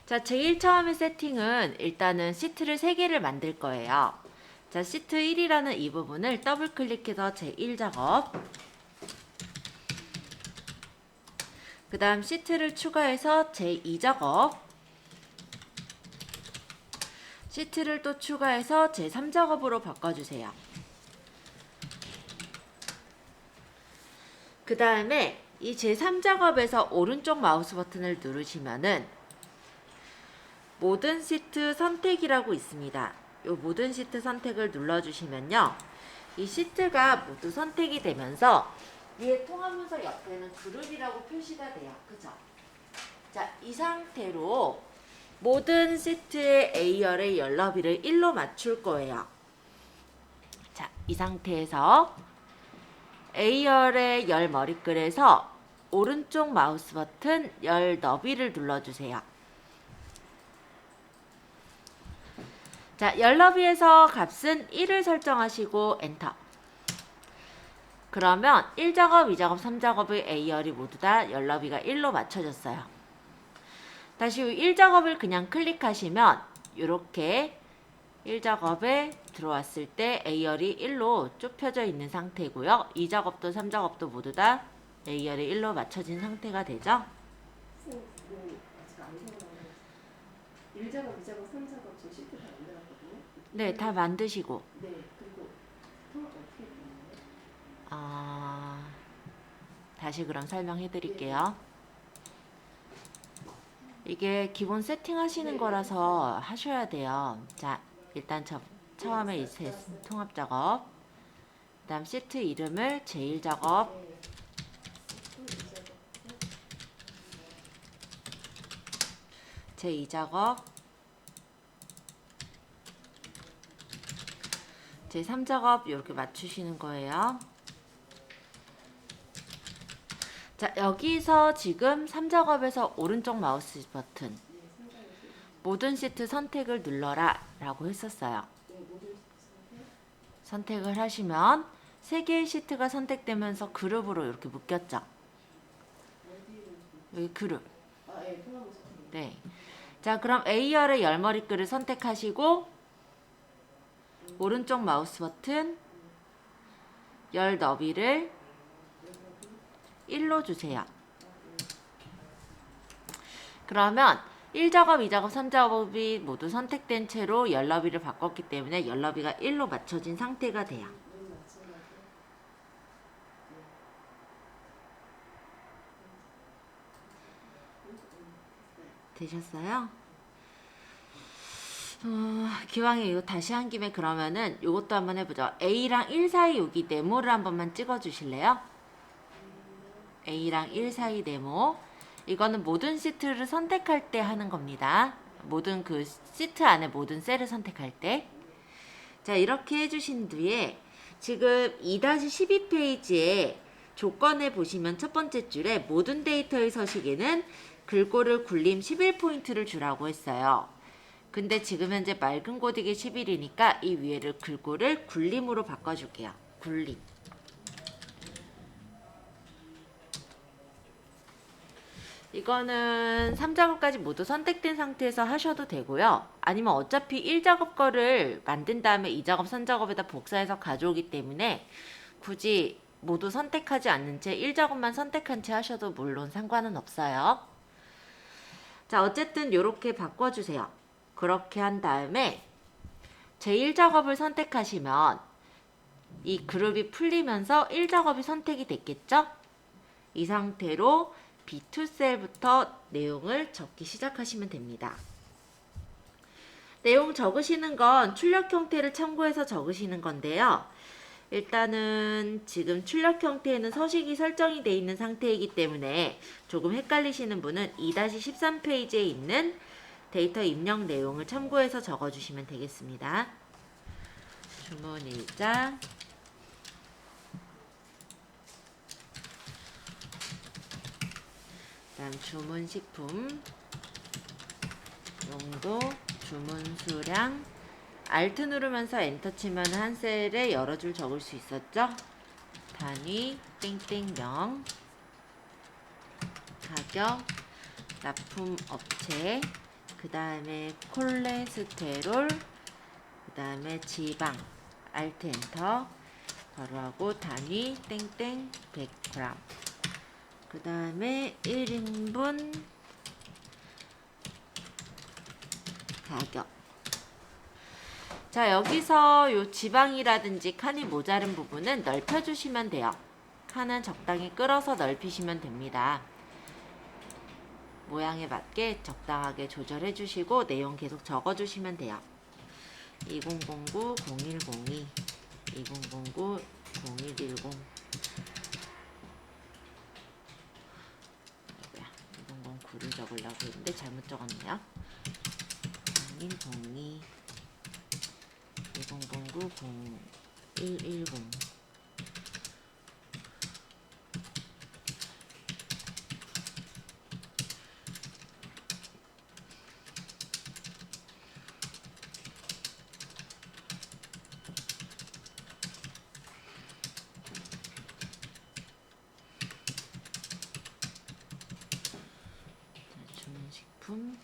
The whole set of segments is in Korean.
자, 제일 처음에 세팅은 일단은 시트를 3개를 만들 거예요. 자, 시트 1이라는 이 부분을 더블 클릭해서 제1작업, 그 다음 시트를 추가해서 제2작업, 시트를 또 추가해서 제3작업으로 바꿔주세요. 그 다음에 이 제3작업에서 오른쪽 마우스 버튼을 누르시면은 모든 시트 선택이라고 있습니다. 이 모든 시트 선택을 눌러주시면요. 이 시트가 모두 선택이 되면서 위에 통합문서 옆에는 그룹이라고 표시가 돼요. 그죠? 자, 이 상태로 모든 시트의 A열의 열 너비를 1로 맞출 거예요. 자, 이 상태에서 A열의 열 머리글에서 오른쪽 마우스 버튼 열 너비를 눌러주세요. 자, 열 너비에서 값은 1을 설정하시고 엔터. 그러면 1작업, 2작업, 3작업의 A열이 모두 다 열 너비가 1로 맞춰졌어요. 다시 1작업을 그냥 클릭하시면 이렇게 1작업에 들어왔을 때 A열이 1로 좁혀져 있는 상태고요. 2작업도 3작업도 모두 다 A열이 1로 맞춰진 상태가 되죠. 선생님, 아직 안 생각나는 1작업, 2작업, 3작업 저 시트 다 만들었거든요. 네, 다 만드시고. 네, 그리고 통합 어떻게 되나요? 다시 그럼 설명해 드릴게요. 이게 기본 세팅하시는 거라서 하셔야 돼요. 자, 일단 처음에 이 통합 작업, 그 다음 시트 이름을 제1작업, 제2작업, 제3작업 이렇게 맞추시는 거예요. 자, 여기서 지금 3작업에서 오른쪽 마우스 버튼 모든 시트 선택을 눌러라 라고 했었어요. 선택을 하시면 3개의 시트가 선택되면서 그룹으로 이렇게 묶였죠. 여기 그룹. 네. 자, 그럼 A열의 열머리글을 선택하시고 오른쪽 마우스 버튼 열 너비를 1로 주세요. 그러면 1작업, 2작업, 3작업이 모두 선택된 채로 열 너비를 바꿨기 때문에 열 너비가 1로 맞춰진 상태가 돼요. 되셨어요? 기왕에 이거 다시 한 김에 그러면은 이것도 한번 해보죠. A랑 1 사이 여기 네모를 한 번만 찍어 주실래요? A랑 1 사이 네모. 이거는 모든 시트를 선택할 때 하는 겁니다. 모든 그 시트 안에 모든 셀을 선택할 때. 자, 이렇게 해주신 뒤에 지금 2-12페이지에 조건에 보시면 첫 번째 줄에 모든 데이터의 서식에는 글꼴을 굴림 11포인트를 주라고 했어요. 근데 지금 현재 맑은 고딕이 11이니까 이 위에를 글꼴을 굴림으로 바꿔줄게요. 굴림. 이거는 3작업까지 모두 선택된 상태에서 하셔도 되고요. 아니면 어차피 1작업 거를 만든 다음에 2작업, 3작업에다 복사해서 가져오기 때문에 굳이 모두 선택하지 않는 채 1작업만 선택한 채 하셔도 물론 상관은 없어요. 자, 어쨌든 이렇게 바꿔주세요. 그렇게 한 다음에 제1작업을 선택하시면 이 그룹이 풀리면서 1작업이 선택이 됐겠죠? 이 상태로 B2 셀부터 내용을 적기 시작하시면 됩니다. 내용 적으시는 건 출력 형태를 참고해서 적으시는 건데요. 일단은 지금 출력 형태에는 서식이 설정이 되어 있는 상태이기 때문에 조금 헷갈리시는 분은 2-13페이지에 있는 데이터 입력 내용을 참고해서 적어주시면 되겠습니다. 주문 일자, 다음 주문 식품, 용도, 주문 수량, Alt 누르면서 엔터 치면 한 셀에 여러 줄 적을 수 있었죠? 단위, 땡땡명, 가격, 납품 업체, 그 다음에 콜레스테롤, 그 다음에 지방, 알트 엔터, 괄호하고 단위 땡땡 100g. 그 다음에 1인분 가격. 자, 여기서 요 지방이라든지 칸이 모자른 부분은 넓혀주시면 돼요. 칸은 적당히 끌어서 넓히시면 됩니다. 모양에 맞게 적당하게 조절해 주시고 내용 계속 적어 주시면 돼요. 2009 0102 2009 0110 2009를 적으려고 했는데 잘못 적었네요. 0102 2009 0110 주문식품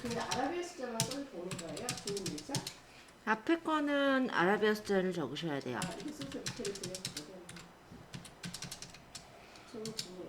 그 아라비아 숫자만 써도 되는 거예요? 주문 일자? 앞에 거는 아라비아 숫자를 적으셔야 돼요. 아, 이거 써서 밑에를 그냥 적어요. 저거 주문.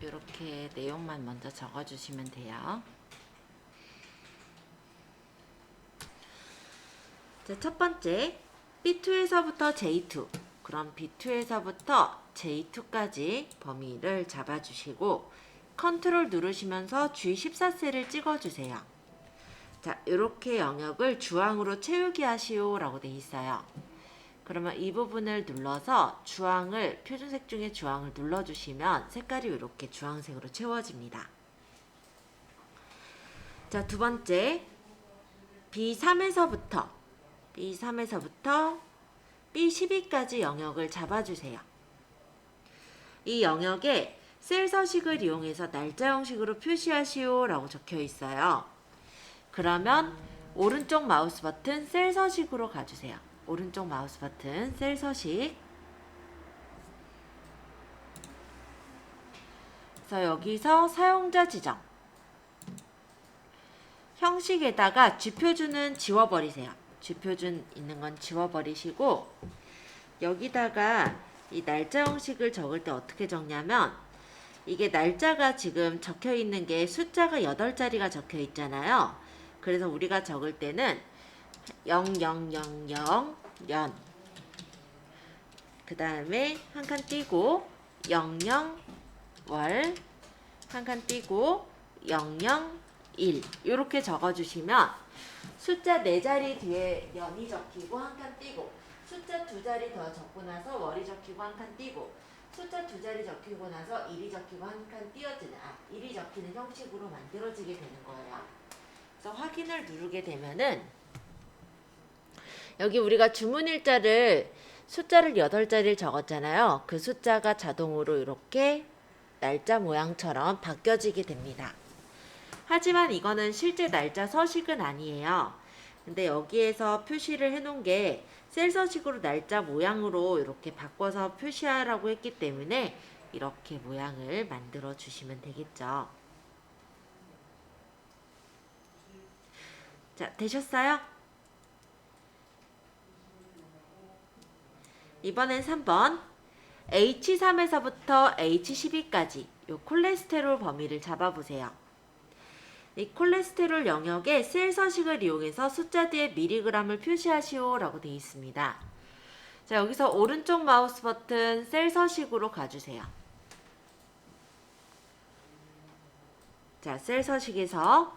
이렇게 내용만 먼저 적어주시면 돼요. 자, 첫 번째 B2에서부터 J2, 그럼 B2에서부터 J2까지 범위를 잡아주시고 컨트롤 누르시면서 G14셀을 찍어주세요. 자, 이렇게 영역을 주황으로 채우기 하시오 라고 돼 있어요. 그러면 이 부분을 눌러서 주황을, 표준색 중에 주황을 눌러주시면 색깔이 이렇게 주황색으로 채워집니다. 자, 두 번째 B3에서부터 B12까지 영역을 잡아주세요. 이 영역에 셀 서식을 이용해서 날짜 형식으로 표시하시오 라고 적혀 있어요. 그러면 오른쪽 마우스 버튼 셀 서식으로 가주세요. 오른쪽 마우스 버튼 셀 서식. 그래서 여기서 사용자 지정. 형식에다가 G표준은 지워버리세요. G표준 있는 건 지워버리시고 여기다가 이 날짜 형식을 적을 때 어떻게 적냐면 이게 날짜가 지금 적혀 있는 게 숫자가 8자리가 적혀 있잖아요. 그래서 우리가 적을 때는 0000년 그 다음에 한 칸 띄고 00월 한 칸 띄고 001 이렇게 적어주시면 숫자 4자리 뒤에 년이 적히고 한 칸 띄고 숫자 2자리 더 적고 나서 월이 적히고 한 칸 띄고 숫자 2자리 적히고 나서 일이 적히고 한 칸 띄어지는 일이 적히는 형식으로 만들어지게 되는 거예요. 그래서 확인을 누르게 되면은 여기 우리가 주문일자를 숫자를 8자리를 적었잖아요. 그 숫자가 자동으로 이렇게 날짜 모양처럼 바뀌어지게 됩니다. 하지만 이거는 실제 날짜 서식은 아니에요. 근데 여기에서 표시를 해놓은 게 셀 서식으로 날짜 모양으로 이렇게 바꿔서 표시하라고 했기 때문에 이렇게 모양을 만들어 주시면 되겠죠. 자, 되셨어요? 이번엔 3번 H3에서부터 H12까지 요 콜레스테롤 범위를 잡아보세요. 이 콜레스테롤 영역에 셀 서식을 이용해서 숫자 뒤에 미리그램을 표시하시오 라고 되어 있습니다. 자, 여기서 오른쪽 마우스 버튼 셀 서식으로 가주세요. 자, 셀 서식에서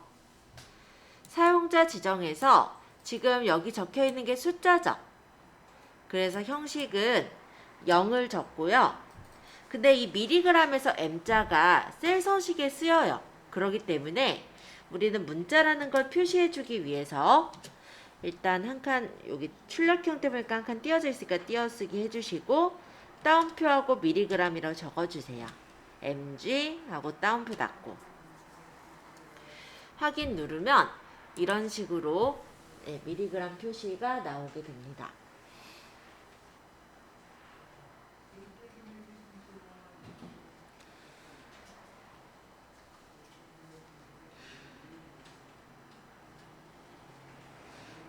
사용자 지정에서 지금 여기 적혀 있는 게 숫자죠. 그래서 형식은 0을 적고요. 근데 이 미리그램에서 M자가 셀 서식에 쓰여요. 그렇기 때문에 우리는 문자라는 걸 표시해 주기 위해서 일단 한 칸 여기 출력형 때문에 한 칸 띄어져 있으니까 띄어쓰기 해주시고 따옴표하고 미리그램이라고 적어주세요. mg 하고 따옴표 닫고 확인 누르면 이런 식으로 미리그램 표시가 나오게 됩니다.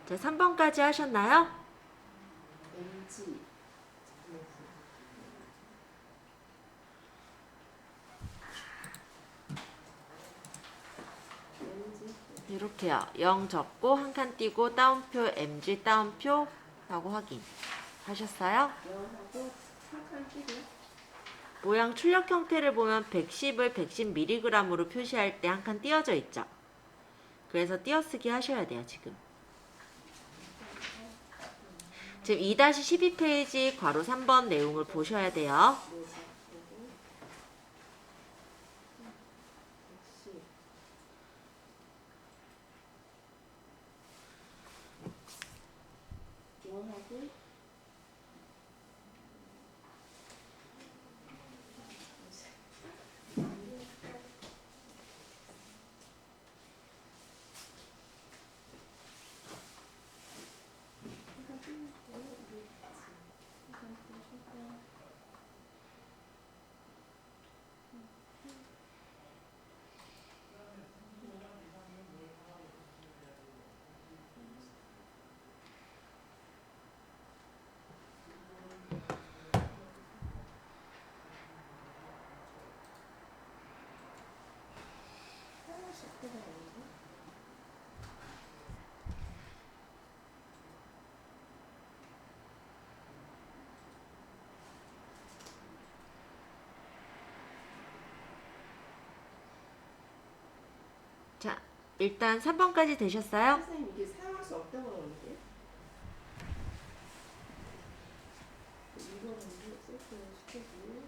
자, 3번까지 하셨나요? MG 이렇게요. 0 적고 한 칸 띄고 따옴표 mg 따옴표 하고 확인 하셨어요? 0하고 3칸 띄고 모양 출력 형태를 보면 110을 110mg으로 표시할 때 한 칸 띄어져 있죠. 그래서 띄어쓰기 하셔야 돼요. 지금 2-12페이지 괄호 3번 내용을 보셔야 돼요. 영하고 자, 일단 3번까지 되셨어요? 선생님 이게 사용할 수 없다고 하는데 이거는 세트 시켜주고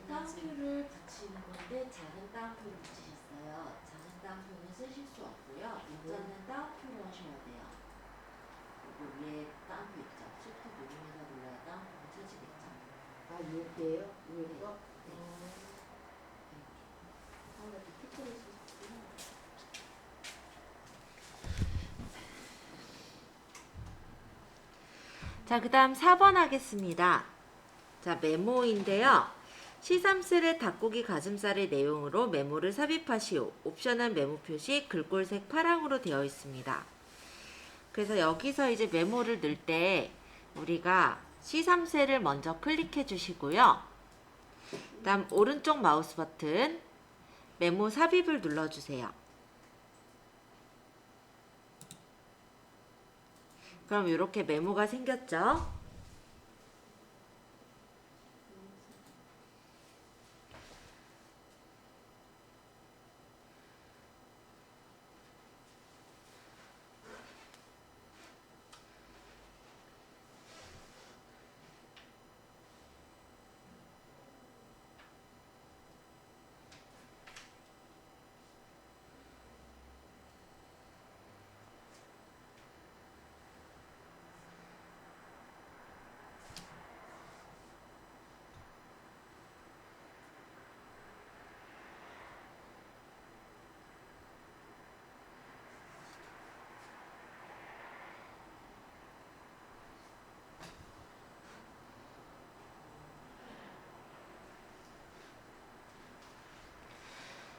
따옴표를 붙이는 건데 작은 따옴표를 붙이셨어요. 작은 따옴표는 쓰실 수 없고요. 문자는 따옴표로 하셔야 돼요. 그리고 위에 따옴표 있죠. shift 누르면서 눌러야 따옴표가 쳐지겠죠. 아 요게요? 요거? 네. 아나 특별히 쓰셨구나. 자, 그 다음 4번 하겠습니다. 자, 메모인데요. C3셀의 닭고기 가슴살의 내용으로 메모를 삽입하시오. 옵션은 메모 표시 글꼴색 파랑으로 되어 있습니다. 그래서 여기서 이제 메모를 넣을 때 우리가 C3셀을 먼저 클릭해 주시고요. 그 다음 오른쪽 마우스 버튼 메모 삽입을 눌러주세요. 그럼 이렇게 메모가 생겼죠?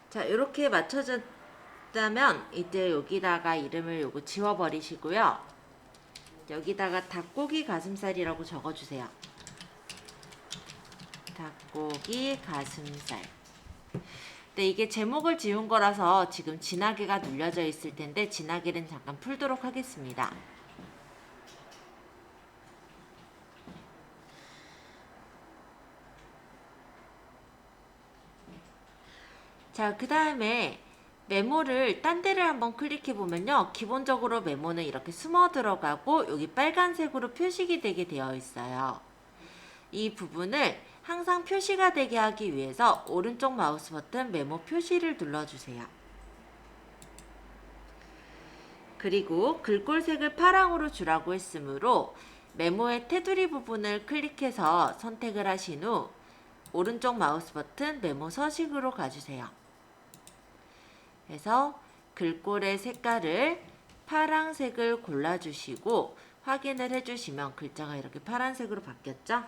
자, 이렇게 맞춰졌다면 이제 여기다가 이름을 요거 지워버리시고요. 여기다가 닭고기 가슴살이라고 적어주세요. 닭고기 가슴살. 네, 이게 제목을 지운 거라서 지금 진하게가 눌려져 있을 텐데 진하게는 잠깐 풀도록 하겠습니다. 자, 그 다음에 메모를 딴 데를 한번 클릭해 보면요. 기본적으로 메모는 이렇게 숨어 들어가고 여기 빨간색으로 표식이 되게 되어 있어요. 이 부분을 항상 표시가 되게 하기 위해서 오른쪽 마우스 버튼 메모 표시를 눌러주세요. 그리고 글꼴색을 파랑으로 주라고 했으므로 메모의 테두리 부분을 클릭해서 선택을 하신 후 오른쪽 마우스 버튼 메모 서식으로 가주세요. 그래서 글꼴의 색깔을 파란색을 골라주시고 확인을 해주시면 글자가 이렇게 파란색으로 바뀌었죠?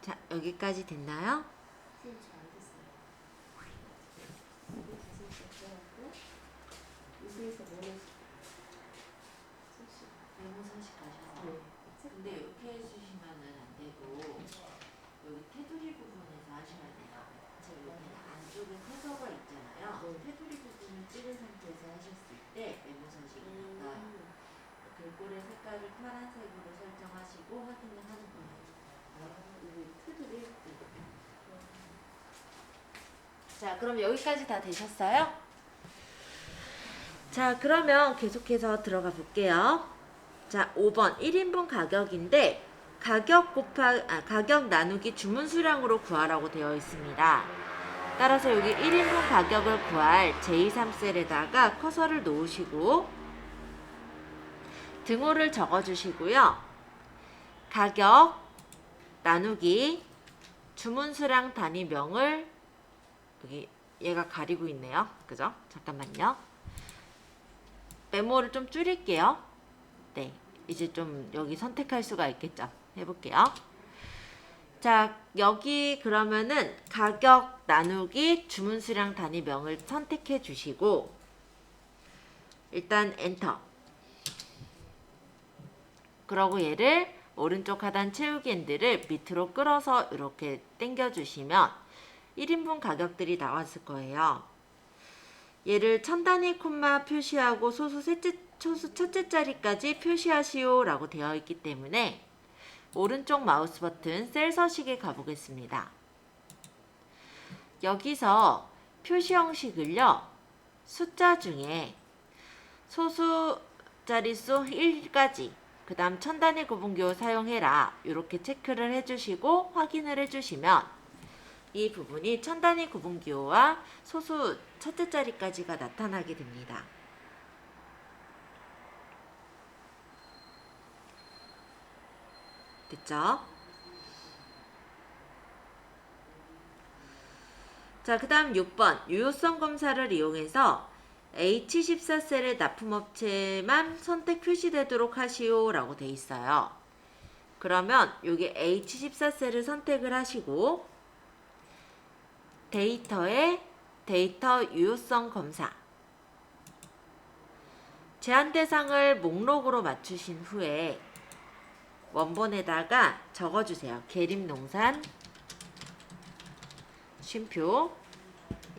자, 여기까지 됐나요? 선생님 잘 됐어요. 이거 선생님 걱정하고 여기에서 뭐는 서식. 메모 서식 가셔서 네. 근데 이렇게 해주시면은 안 되고 여기 테두리 부분에서 하셔야 돼요. 지금 여기 안쪽에 태서가 있잖아요. 네. 테두리 부분을 찍은 상태에서 하셨을 때 메모 서식이 나와요. 글꼴의 색깔을 파란색으로 설정하시고 확인을 하는 거예요. 이 테두리. 자, 그럼 여기까지 다 되셨어요? 자, 그러면 계속해서 들어가 볼게요. 자, 5번 1인분 가격인데 가격 나누기 주문 수량으로 구하라고 되어 있습니다. 따라서 여기 1인분 가격을 구할 제23셀에다가 커서를 놓으시고 등호를 적어주시고요. 가격 나누기 주문 수량 단위명을 여기 얘가 가리고 있네요. 그죠? 잠깐만요. 메모를 좀 줄일게요. 네, 이제 좀 여기 선택할 수가 있겠죠. 해볼게요. 자, 여기 그러면은 가격 나누기 주문 수량 단위명을 선택해 주시고 일단 엔터. 그러고 얘를 오른쪽 하단 채우기 핸들을 밑으로 끌어서 이렇게 당겨 주시면 1인분 가격들이 나왔을 거예요. 얘를 천 단위 콤마 표시하고 소수 첫째 자리까지 표시하시오 라고 되어 있기 때문에 오른쪽 마우스 버튼 셀 서식에 가보겠습니다. 여기서 표시 형식을요, 숫자 중에 소수 자릿수 1까지, 그 다음 천 단위 구분기호 사용해라 이렇게 체크를 해주시고 확인을 해주시면 이 부분이 천 단위 구분기호와 소수 첫째 자리까지가 나타나게 됩니다. 됐죠? 자, 그 다음 6번 유효성 검사를 이용해서 H14셀의 납품업체만 선택 표시되도록 하시오 라고 돼 있어요. 그러면 여기 H14셀을 선택을 하시고 데이터에 데이터 유효성 검사 제한 대상을 목록으로 맞추신 후에 원본에다가 적어주세요. 계림농산, 쉼표,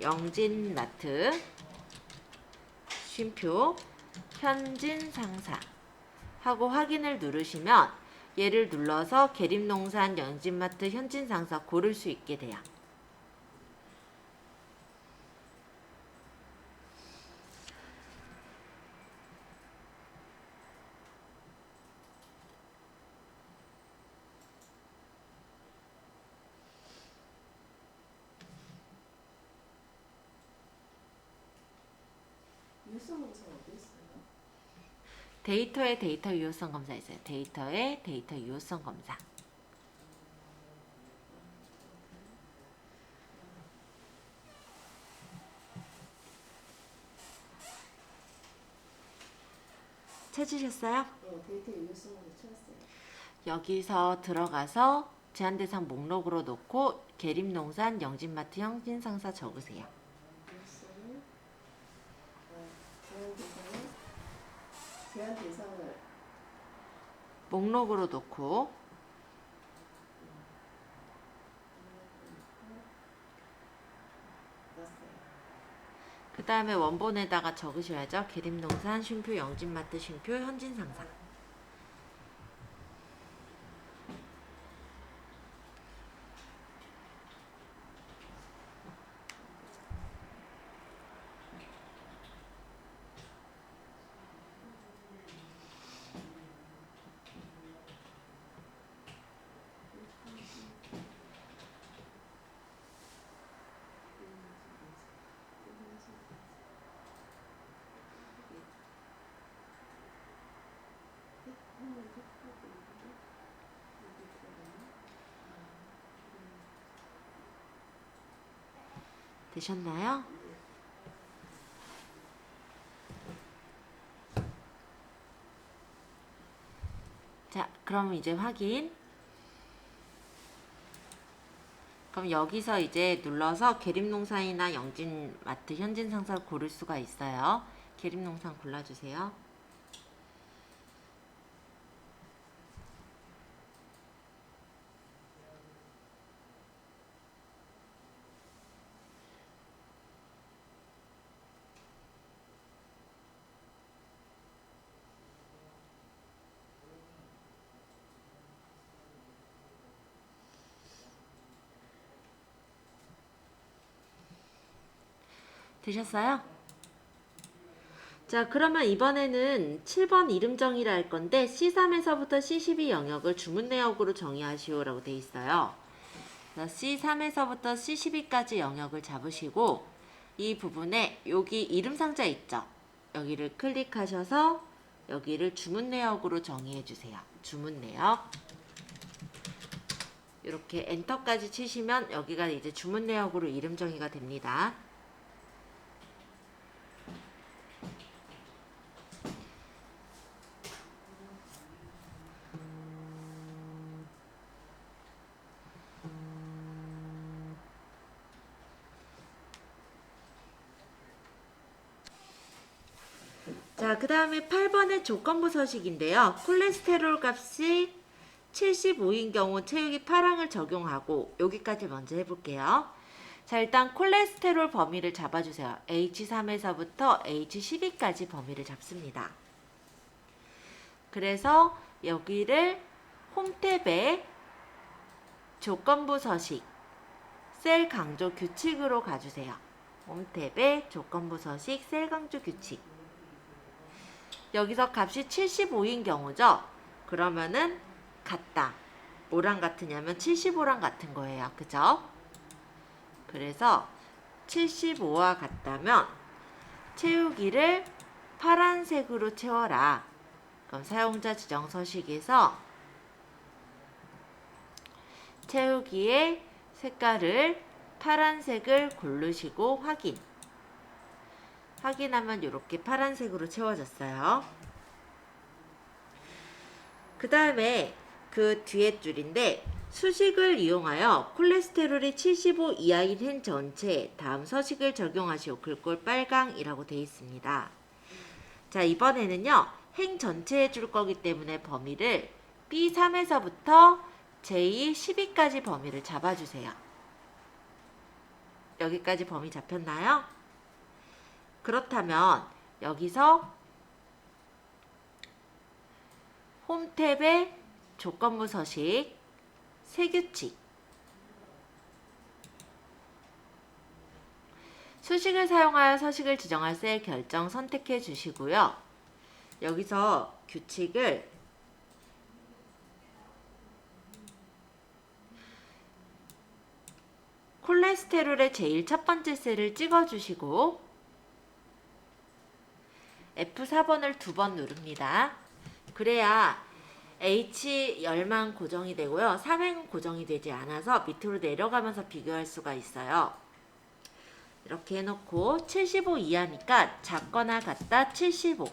영진마트, 쉼표, 현진상사 하고 확인을 누르시면 얘를 눌러서 계림농산, 영진마트, 현진상사 고를 수 있게 돼요. 유효성 검사가 어디 있어요? 데이터에 데이터 유효성 검사 있어요. 데이터에 데이터 유효성 검사. 찾으셨어요? 데이터 유효성을 찾았어요. 여기서 들어가서 제한대상 목록으로 놓고 계림농산, 영진마트, 현진상사 적으세요. 유효성을 제한 대상을 목록으로 놓고 넣었어요. 그 다음에 원본에다가 적으셔야죠. 계림농산, 쉼표, 영진마트, 쉼표, 현진상사. 되셨나요? 자, 그럼 이제 확인. 그럼 여기서 이제 눌러서 계림농산이나 영진마트, 현진상사를 고를 수가 있어요. 계림농산 골라주세요. 되셨어요? 자, 그러면 이번에는 7번 이름 정의를 할 건데 C3에서부터 C12 영역을 주문 내역으로 정의하시오 라고 돼 있어요. C3에서부터 C12까지 영역을 잡으시고 이 부분에 여기 이름 상자 있죠? 여기를 클릭하셔서 여기를 주문 내역으로 정의해 주세요. 주문 내역. 이렇게 엔터까지 치시면 여기가 이제 주문 내역으로 이름 정의가 됩니다. 자, 그 다음에 8번의 조건부 서식인데요. 콜레스테롤 값이 75인 경우 체육이 8항을 적용하고, 여기까지 먼저 해볼게요. 자, 일단 콜레스테롤 범위를 잡아주세요. H3에서부터 H12까지 범위를 잡습니다. 그래서 여기를 홈탭에 조건부 서식, 셀 강조 규칙으로 가주세요. 홈탭에 조건부 서식, 셀 강조 규칙. 여기서 값이 75인 경우죠. 그러면은 같다. 뭐랑 같으냐면 75랑 같은 거예요. 그죠? 그래서 75와 같다면 채우기를 파란색으로 채워라. 그럼 사용자 지정 서식에서 채우기의 색깔을 파란색을 고르시고 확인하면 이렇게 파란색으로 채워졌어요. 그 다음에 그 뒤에 줄인데 수식을 이용하여 콜레스테롤이 75 이하인 행 전체에 다음 서식을 적용하시오. 글꼴 빨강이라고 되어 있습니다. 자, 이번에는요. 행 전체에 줄 거기 때문에 범위를 B3에서부터 J12까지 범위를 잡아주세요. 여기까지 범위 잡혔나요? 그렇다면 여기서 홈탭에 조건부 서식, 세규칙, 수식을 사용하여 서식을 지정할 셀 결정 선택해 주시고요. 여기서 규칙을 콜레스테롤의 제일 첫 번째 셀을 찍어주시고 F4번을 2번 누릅니다. 그래야 H열만 고정이 되고요. 3행은 고정이 되지 않아서 밑으로 내려가면서 비교할 수가 있어요. 이렇게 해놓고 75 이하니까 작거나 같다 75.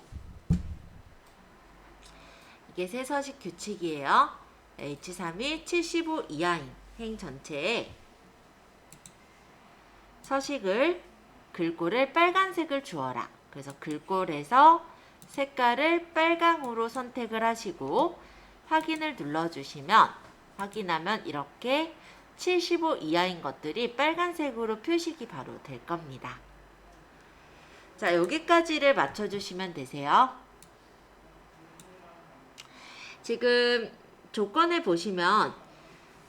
이게 세 서식 규칙이에요. H3이 75 이하인 행 전체에 서식을 글꼴을 빨간색을 주어라. 그래서 글꼴에서 색깔을 빨강으로 선택을 하시고 확인을 눌러주시면 확인하면 이렇게 75 이하인 것들이 빨간색으로 표식이 바로 될 겁니다. 자, 여기까지를 맞춰주시면 되세요. 지금 조건에 보시면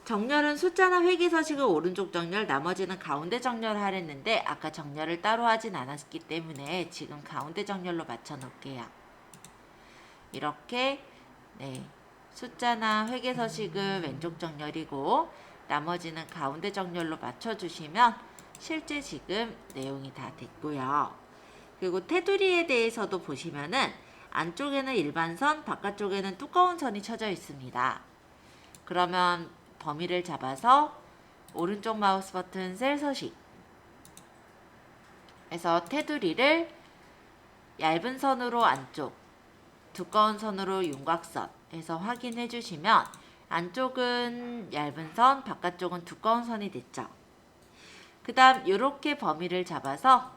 정렬은 숫자나 회귀 서식을 오른쪽 정렬, 나머지는 가운데 정렬 하랬는데 아까 정렬을 따로 하진 않았기 때문에 지금 가운데 정렬로 맞춰 놓을게요. 이렇게 숫자나 회귀 서식은 왼쪽 정렬이고 나머지는 가운데 정렬로 맞춰주시면 실제 지금 내용이 다 됐고요. 그리고 테두리에 대해서도 보시면은 안쪽에는 일반선, 바깥쪽에는 두꺼운 선이 쳐져 있습니다. 그러면 범위를 잡아서 오른쪽 마우스 버튼 셀 서식 에서 테두리를 얇은 선으로 안쪽, 두꺼운 선으로 윤곽선 해서 확인해 주시면 안쪽은 얇은 선, 바깥쪽은 두꺼운 선이 됐죠. 그 다음 이렇게 범위를 잡아서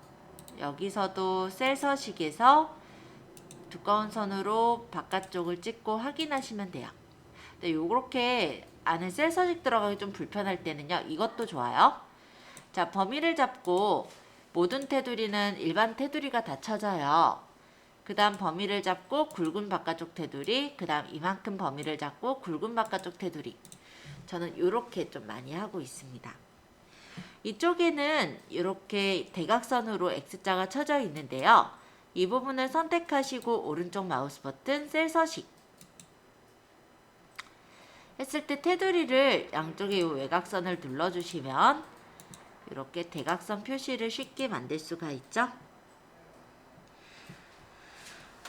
여기서도 셀 서식에서 두꺼운 선으로 바깥쪽을 찍고 확인하시면 돼요. 근데 요렇게 안에 셀 서식 들어가기 좀 불편할 때는요. 이것도 좋아요. 자, 범위를 잡고 모든 테두리는 일반 테두리가 다 쳐져요. 그 다음 범위를 잡고 굵은 바깥쪽 테두리, 그 다음 이만큼 범위를 잡고 굵은 바깥쪽 테두리. 저는 이렇게 좀 많이 하고 있습니다. 이쪽에는 이렇게 대각선으로 X자가 쳐져 있는데요. 이 부분을 선택하시고 오른쪽 마우스 버튼 셀 서식 했을 때 테두리를 양쪽에 이 외곽선을 눌러주시면 이렇게 대각선 표시를 쉽게 만들 수가 있죠.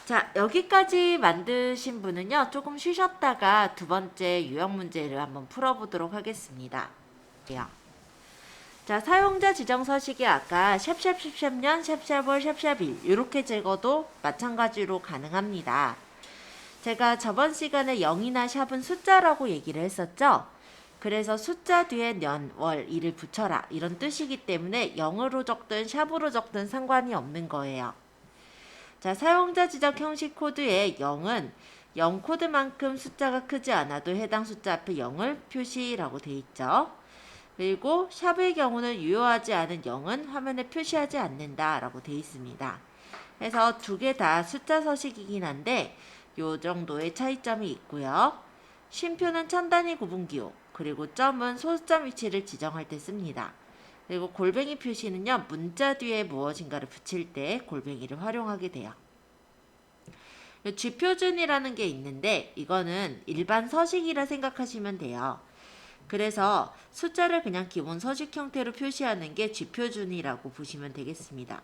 자, 여기까지 만드신 분은요. 조금 쉬셨다가 두 번째 유형 문제를 한번 풀어보도록 하겠습니다. 자, 사용자 지정 서식이 아까 샵샵샵샵년, 샵샵월, 샵샵1 이렇게 적어도 마찬가지로 가능합니다. 제가 저번 시간에 0이나 샵은 숫자라고 얘기를 했었죠. 그래서 숫자 뒤에 년, 월, 일을 붙여라 이런 뜻이기 때문에 0으로 적든 샵으로 적든 상관이 없는 거예요. 자, 사용자 지적 형식 코드의 0은 0 코드만큼 숫자가 크지 않아도 해당 숫자 앞에 0을 표시라고 돼 있죠. 그리고 샵의 경우는 유효하지 않은 0은 화면에 표시하지 않는다 라고 돼 있습니다. 그래서 두 개 다 숫자 서식이긴 한데 요 정도의 차이점이 있고요. 쉼표는 천 단위 구분기호, 그리고 점은 소수점 위치를 지정할 때 씁니다. 그리고 골뱅이 표시는요, 문자 뒤에 무엇인가를 붙일 때 골뱅이를 활용하게 돼요. 쥐표준이라는 게 있는데 이거는 일반 서식이라 생각하시면 돼요. 그래서 숫자를 그냥 기본 서식 형태로 표시하는 게 쥐표준이라고 보시면 되겠습니다.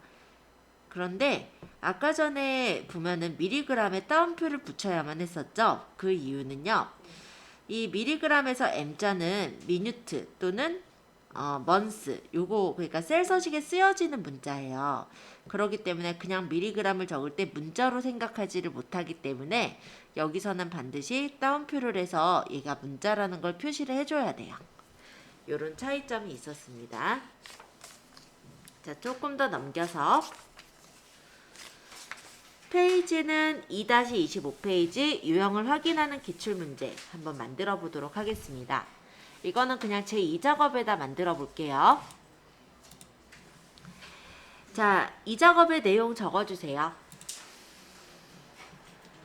그런데 아까 전에 보면은 미리그램에 따옴표를 붙여야만 했었죠. 그 이유는요. 이 미리그램에서 M자는 미뉴트 또는 먼스, 요거 그러니까 셀 서식에 쓰여지는 문자예요. 그렇기 때문에 그냥 미리그램을 적을 때 문자로 생각하지를 못하기 때문에 여기서는 반드시 따옴표를 해서 얘가 문자라는 걸 표시를 해줘야 돼요. 요런 차이점이 있었습니다. 자, 조금 더 넘겨서 페이지는 2-25페이지 유형을 확인하는 기출문제 한번 만들어 보도록 하겠습니다. 이거는 그냥 제2작업에다 만들어 볼게요. 자, 이 작업의 내용 적어주세요.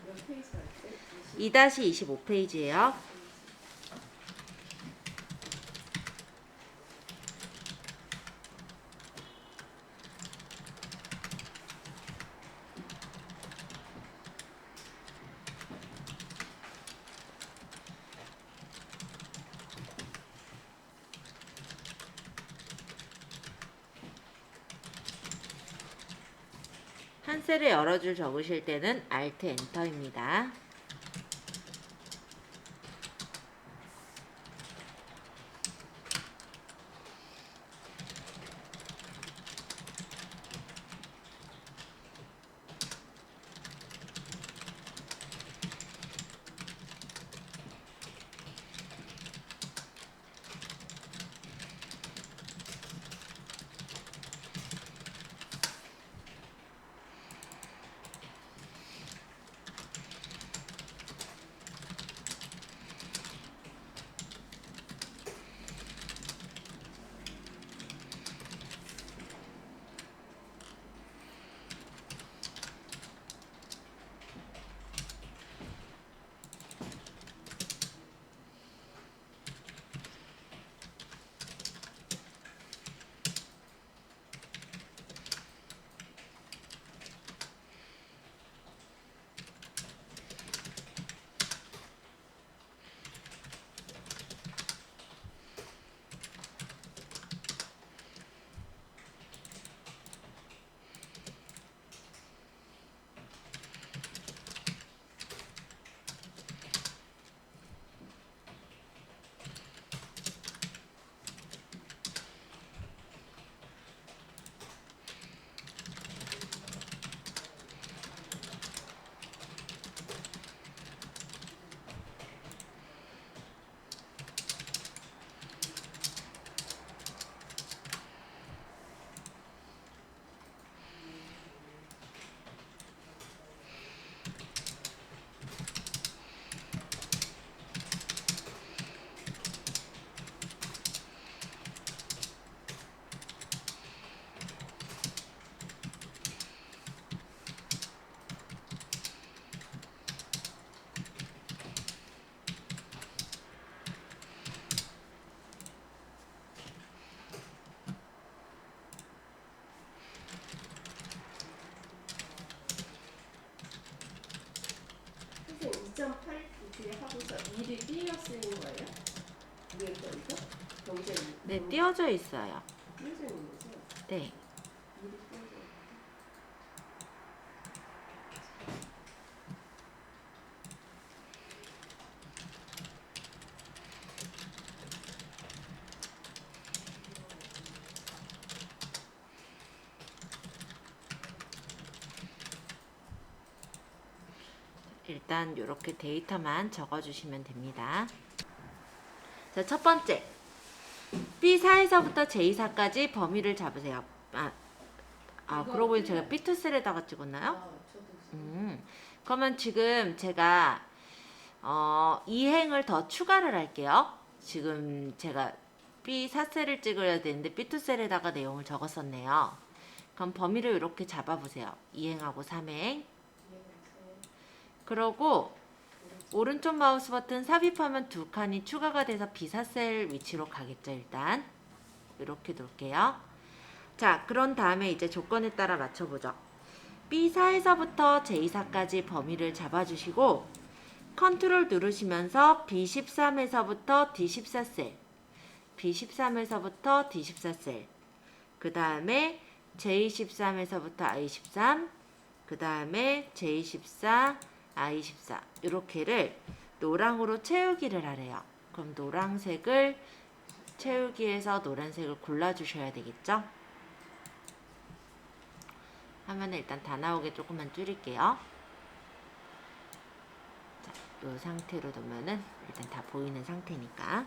몇 페이지가 있어요? 2-25페이지예요. 한 셀에 여러 줄 적으실 때는 Alt 엔터입니다. 선생님 2.8 이렇게 하고서 1이 띄어 쓰인 거예요? 위에 거니까? 경쟁 네, 띄어져 있어요. 띄어져 있는 거죠? 네. 1이 띄어져 있는 일단 이렇게 데이터만 적어주시면 됩니다. 자, 첫 번째. B4에서부터 J4까지 범위를 잡으세요. 아, 이거 그러고 보니 제가 틀려요. 피투셀에다가 찍었나요? 저도 그러면 지금 제가 이행을 더 추가를 할게요. 지금 제가 B4셀을 찍어야 되는데 B2셀에다가 내용을 적었었네요. 그럼 범위를 이렇게 잡아보세요. 이행하고 3행. 그러고 오른쪽 마우스 버튼 삽입하면 두 칸이 추가가 돼서 B4셀 위치로 가겠죠. 일단 이렇게 놓을게요. 자, 그런 다음에 이제 조건에 따라 맞춰보죠. B4에서부터 J4까지 범위를 잡아주시고 컨트롤 누르시면서 B13에서부터 D14셀, B13에서부터 D14셀, 그 다음에 J13에서부터 I13, 그 다음에 J14, I14 이렇게를 노랑으로 채우기를 하래요. 그럼 노란색을 채우기에서 노란색을 골라주셔야 되겠죠? 화면에 일단 다 나오게 조금만 줄일게요. 자, 이 상태로 두면은 일단 다 보이는 상태니까.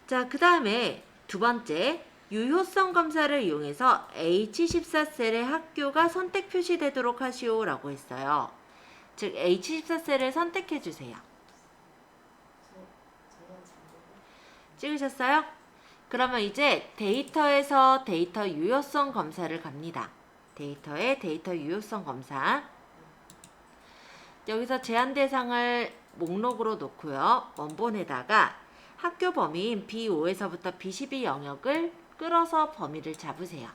자, 그 다음에 두 번째, 유효성 검사를 이용해서 H14셀의 학교가 선택 표시되도록 하시오 라고 했어요. 즉 H14셀을 선택해 주세요. 찍으셨어요? 그러면 이제 데이터에서 데이터 유효성 검사를 갑니다. 데이터에 데이터 유효성 검사. 여기서 제한 대상을 목록으로 놓고요. 원본에다가 학교 범위인 B5에서부터 B12 영역을 끌어서 범위를 잡으세요.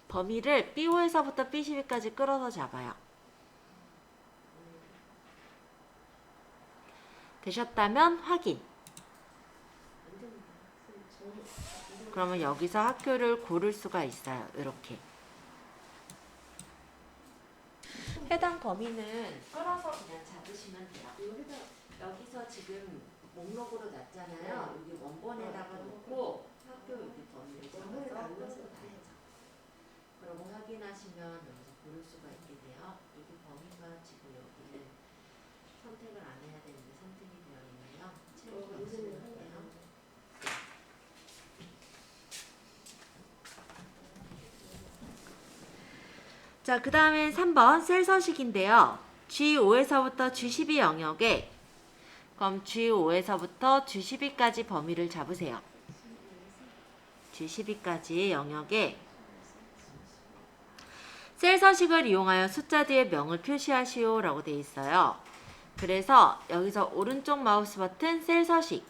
범위를 B5에서부터 B12까지 끌어서 잡아요. 되셨다면 확인. 그러면 여기서 학교를 고를 수가 있어요. 이렇게. 해당 범위는 끌어서 그냥 잡으시면 돼요. 여기서 지금 목록으로 놨잖아요. 여기 원본에다가 놓고 학교 여기 범위를 잡아서 끌어서 가야죠. 그러고 확인하시면 여기서 고를 수가 있게 돼요. 여기 범위가 지금 여기는 선택을 안 해야 되는데 선택이 되어 있네요. 채우기 없으면 할게요. 자, 그 다음에 3번 셀 서식인데요. G5에서부터 G12 영역에 그럼 G5에서부터 G12까지 범위를 잡으세요. G12까지 영역에 셀 서식을 이용하여 숫자 뒤에 명을 표시하시오 라고 되어 있어요. 그래서 여기서 오른쪽 마우스 버튼 셀 서식,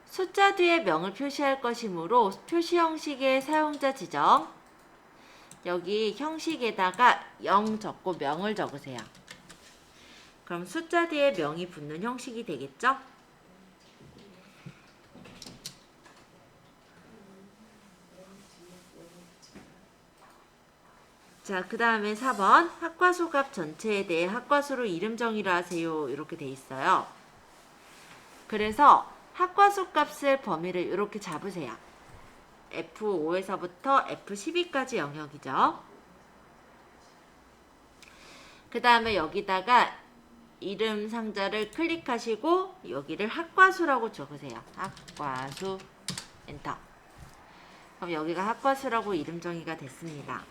숫자 뒤에 명을 표시할 것이므로 표시 형식의 사용자 지정, 여기 형식에다가 0 적고 명을 적으세요. 그럼 숫자 뒤에 명이 붙는 형식이 되겠죠? 자, 그 다음에 4번 학과수 값 전체에 대해 학과수로 이름 정의를 하세요. 이렇게 돼 있어요. 그래서 학과수 값을 범위를 이렇게 잡으세요. F5에서부터 F12까지 영역이죠. 그 다음에 여기다가 이름 상자를 클릭하시고 여기를 학과수라고 적으세요. 학과수 엔터. 그럼 여기가 학과수라고 이름 정의가 됐습니다.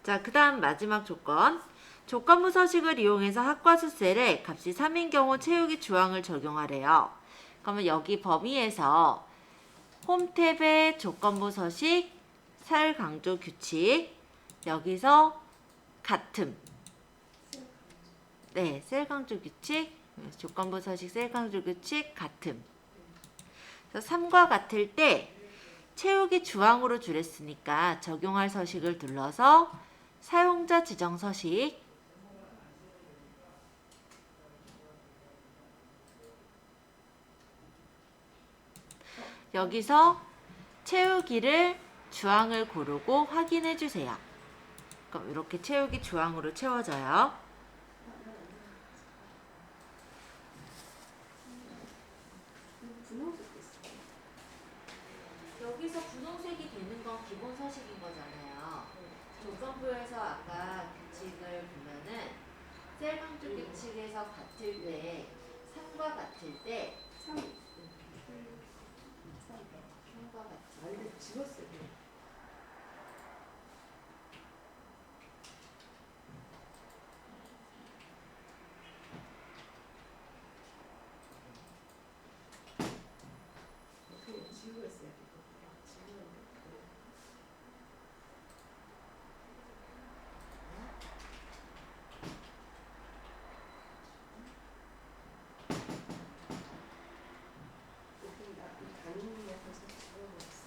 자, 그 다음 마지막 조건. 조건부 서식을 이용해서 학과수 셀에 값이 3인 경우 채우기 조항을 적용하래요. 그러면 여기 범위에서 홈 탭의 조건부 서식, 셀 강조 규칙, 여기서 같음. 네, 셀 강조 규칙, 조건부 서식, 셀 강조 규칙, 같음. 그래서 3과 같을 때 채우기 주황으로 줄였으니까 적용할 서식을 눌러서 사용자 지정 서식, 여기서 채우기를 주황을 고르고 확인해 주세요. 그럼 이렇게 채우기 주황으로 채워져요. 여기서 분홍색이 되는 건 기본 서식인 거잖아요. 최방주 규칙에서 같을 때 3과 같을 때 3. 3. 3과 같을 아, 근데 집었어요. 그냥 지우고 있어요. 지우는데. 여기 나 담임이라서 지워버렸어.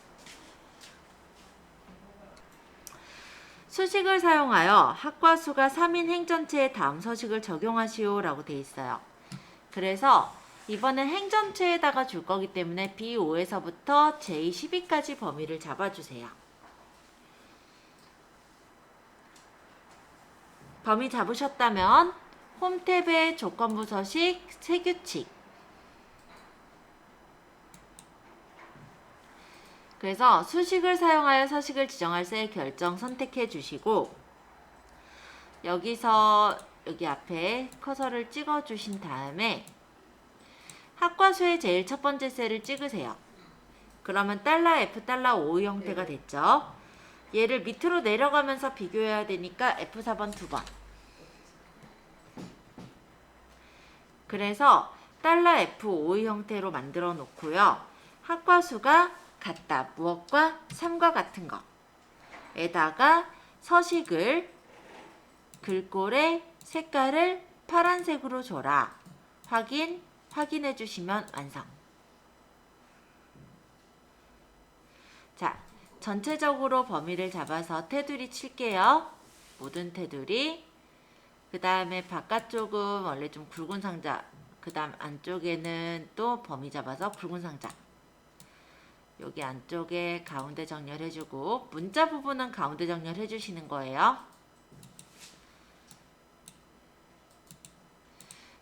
수식을 사용하여 학과 수가 3인 행전체의 다음 서식을 적용하시오 라고 돼 있어요. 그래서 이번엔 행전체에다가 줄 거기 때문에 B5에서부터 J12까지 범위를 잡아주세요. 범위 잡으셨다면 홈탭의 조건부 서식, 세규칙. 그래서 수식을 사용하여 서식을 지정할 셀 결정 선택해 주시고 여기서 여기 앞에 커서를 찍어 주신 다음에 학과수의 제일 첫 번째 셀을 찍으세요. 그러면 $F, $O 형태가 됐죠. 얘를 밑으로 내려가면서 비교해야 되니까 F4번 2번. 그래서 $F, O 형태로 만들어 놓고요. 학과수가 같다. 무엇과? 3과 같은 거. 에다가 서식을 글꼴의 색깔을 파란색으로 줘라. 확인해 주시면 완성. 자, 전체적으로 범위를 잡아서 테두리 칠게요. 모든 테두리. 그 다음에 바깥쪽은 원래 좀 굵은 상자. 그 다음 안쪽에는 또 범위 잡아서 굵은 상자. 여기 안쪽에 가운데 정렬해주고 문자 부분은 가운데 정렬해 주시는 거예요.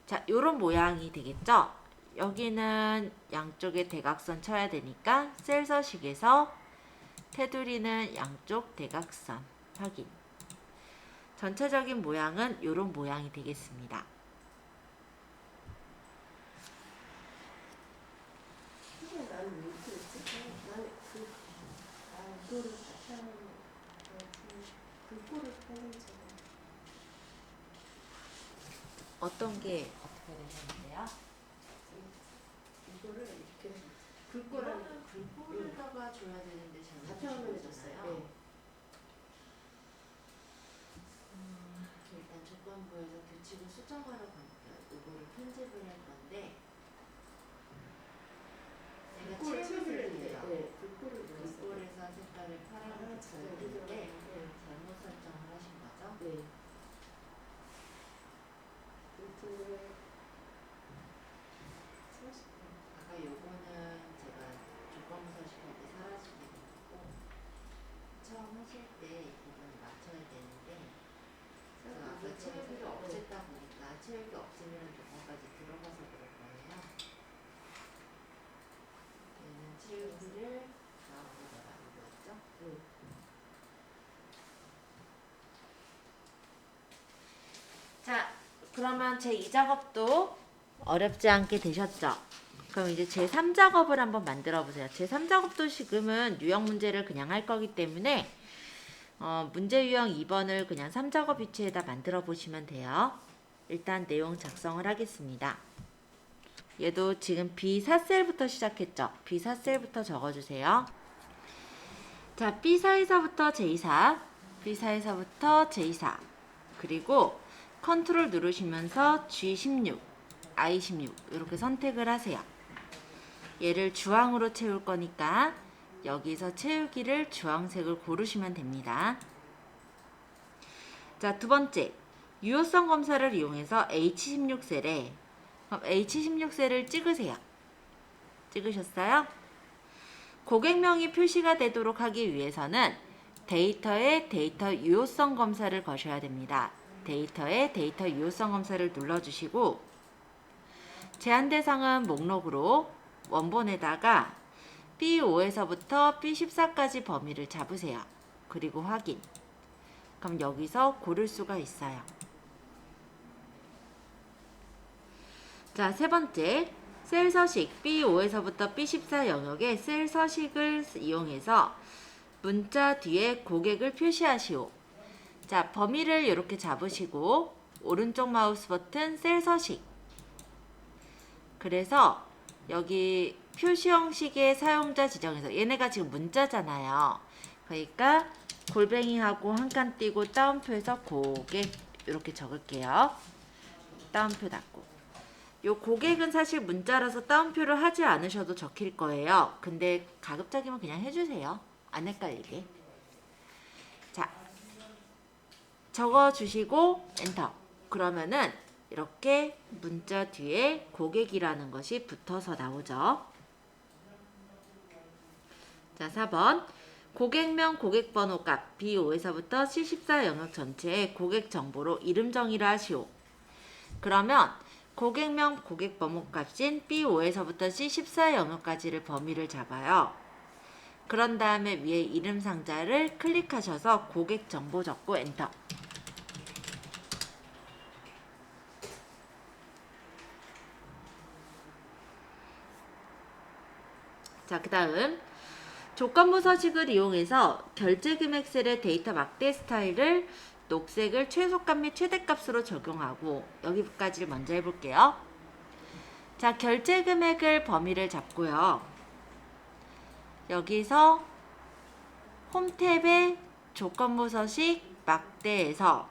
자, 요런 모양이 되겠죠? 여기는 양쪽에 대각선 쳐야 되니까 셀 서식에서 테두리는 양쪽 대각선 확인. 전체적인 모양은 요런 모양이 되겠습니다. 근데 나는 왜 이렇게 했지? 나는 이거를 같이 하는 그 꼴을 하는 척. 어떤 게 어떻게 되셨는데요? 이거를 이렇게 글꼴을 글꼴에다가 줘야 되는데 같이 화면에 줬어요. 일단 조건부에서 규칙을 수정하러 가니까 이거를 편집을 할 건데 내가 채우기를 했는데 글꼴을 넣었어요. 글꼴에서 색깔을 파란색으로 했는데 잘못 설정을 하신 거죠? 네. 글꼴을 아까 요거는 제가 조건부 서식할 때 사라지게 됐고 처음 하실 때 이 부분을 맞춰야 되는데 제가 아까 채우기를 없앴다 보니까 채우기 없으면 조건까지 들어가서 그럴 거예요. 얘는 채우기를 나오더라 이거였죠? 자, 그러면 제 2작업도 어렵지 않게 되셨죠? 그럼 이제 제 3작업을 한번 만들어 보세요. 제 3작업도 지금은 유형 문제를 그냥 할 거기 때문에 문제 유형 2번을 그냥 3작업 위치에다 만들어 보시면 돼요. 일단 내용 작성을 하겠습니다. 얘도 지금 B4셀부터 시작했죠? B4셀부터 적어주세요. 자, B4에서부터 J4, B4에서부터 J4, 그리고 컨트롤 누르시면서 G16, I16 이렇게 선택을 하세요. 얘를 주황으로 채울 거니까 여기서 채우기를 주황색을 고르시면 됩니다. 자, 두 번째, 유효성 검사를 이용해서 H16셀에 그럼 H16셀을 찍으세요. 찍으셨어요? 고객명이 표시가 되도록 하기 위해서는 데이터에 데이터 유효성 검사를 거셔야 됩니다. 데이터에 데이터 유효성 검사를 눌러주시고 제한 대상은 목록으로 원본에다가 B5에서부터 B14까지 범위를 잡으세요. 그리고 확인. 그럼 여기서 고를 수가 있어요. 자, 세 번째. 셀 서식 B5에서부터 B14 영역의 셀 서식을 이용해서 문자 뒤에 고객을 표시하시오. 자, 범위를 이렇게 잡으시고 오른쪽 마우스 버튼 셀 서식. 그래서 여기 표시 형식의 사용자 지정에서 얘네가 지금 문자잖아요. 그러니까 골뱅이하고 한 칸 띄고 따옴표에서 고객 이렇게 적을게요. 따옴표 닫고. 요 고객은 사실 문자라서 따옴표를 하지 않으셔도 적힐 거예요. 근데 가급적이면 그냥 해주세요. 안 헷갈리게. 자, 적어주시고 엔터. 그러면은 이렇게 문자 뒤에 고객이라는 것이 붙어서 나오죠. 자, 4번. 고객명 고객번호 값 B5에서부터 C14 영역 전체의 고객 정보로 이름 정의를 하시오. 그러면 고객명 고객번호 값인 B5에서부터 C14 영역까지를 범위를 잡아요. 그런 다음에 위에 이름 상자를 클릭하셔서 고객 정보 적고 엔터. 자, 그 다음 조건부 서식을 이용해서 결제금액 셀의 데이터 막대 스타일을 녹색을 최소값 및 최대값으로 적용하고 여기까지를 먼저 해볼게요. 자, 결제금액을 범위를 잡고요. 여기서 홈탭의 조건부 서식 막대에서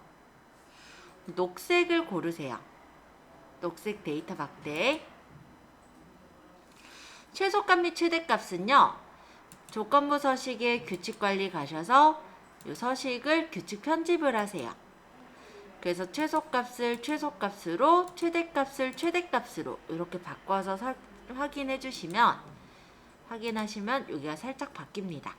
녹색을 고르세요. 녹색 데이터 막대. 최소값 및 최대값은요. 조건부 서식에 규칙 관리 가셔서 이 서식을 규칙 편집을 하세요. 그래서 최소값을 최소값으로 최대값을 최대값으로 이렇게 바꿔서 확인해 주시면 확인하시면 여기가 살짝 바뀝니다.